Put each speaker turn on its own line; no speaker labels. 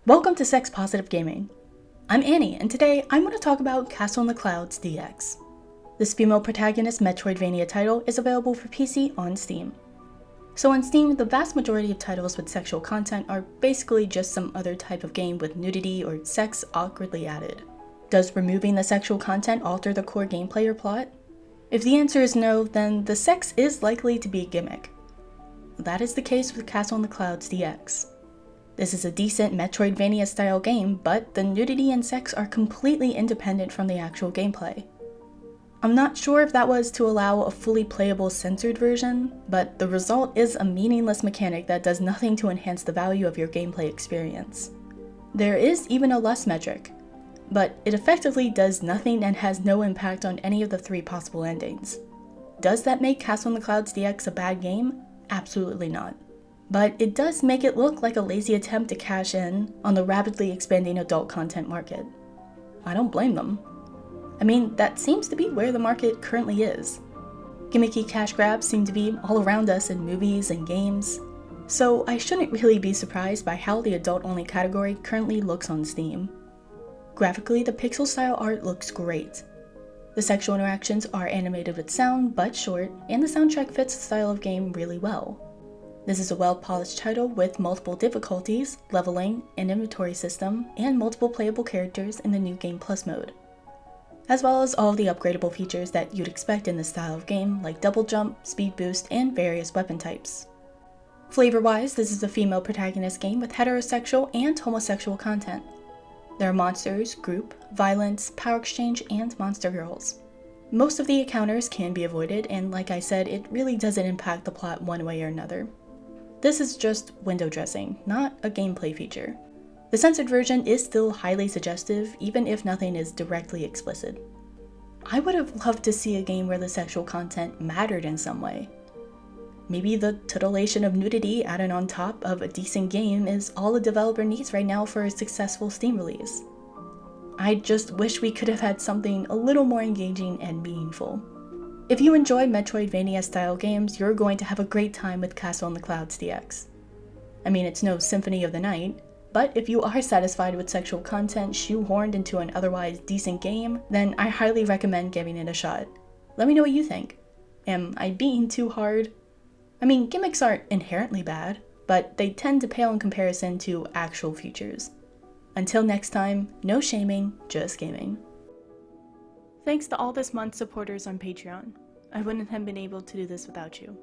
Welcome to Sex Positive Gaming. I'm Annie, and today I'm going to talk about Castle in the Clouds DX. This female protagonist Metroidvania title is available for PC on Steam. So on Steam, the vast majority of titles with sexual content are basically just some other type of game with nudity or sex awkwardly added. Does removing the sexual content alter the core gameplay or plot? If the answer is no, then the sex is likely to be a gimmick. That is the case with Castle in the Clouds DX. This is a decent Metroidvania-style game, but the nudity and sex are completely independent from the actual gameplay. I'm not sure if that was to allow a fully playable censored version, but the result is a meaningless mechanic that does nothing to enhance the value of your gameplay experience. There is even a lust metric, but it effectively does nothing and has no impact on any of the three possible endings. Does that make Castle in the Clouds DX a bad game? Absolutely not. But it does make it look like a lazy attempt to cash in on the rapidly expanding adult content market. I don't blame them. I mean, that seems to be where the market currently is. Gimmicky cash grabs seem to be all around us in movies and games, so I shouldn't really be surprised by how the adult-only category currently looks on Steam. Graphically, the pixel-style art looks great. The sexual interactions are animated with sound, but short, and the soundtrack fits the style of game really well. This is a well-polished title with multiple difficulties, leveling, an inventory system, and multiple playable characters in the New Game Plus mode, as well as all of the upgradable features that you'd expect in this style of game, like double jump, speed boost, and various weapon types. Flavor-wise, this is a female protagonist game with heterosexual and homosexual content. There are monsters, group, violence, power exchange, and monster girls. Most of the encounters can be avoided, and like I said, it really doesn't impact the plot one way or another. This is just window dressing, not a gameplay feature. The censored version is still highly suggestive, even if nothing is directly explicit. I would have loved to see a game where the sexual content mattered in some way. Maybe the titillation of nudity added on top of a decent game is all a developer needs right now for a successful Steam release. I just wish we could have had something a little more engaging and meaningful. If you enjoy Metroidvania-style games, you're going to have a great time with Castle in the Clouds DX. I mean, it's no Symphony of the Night, but if you are satisfied with sexual content shoehorned into an otherwise decent game, then I highly recommend giving it a shot. Let me know what you think. Am I being too hard? I mean, gimmicks aren't inherently bad, but they tend to pale in comparison to actual features. Until next time, no shaming, just gaming. Thanks to all this month's supporters on Patreon. I wouldn't have been able to do this without you.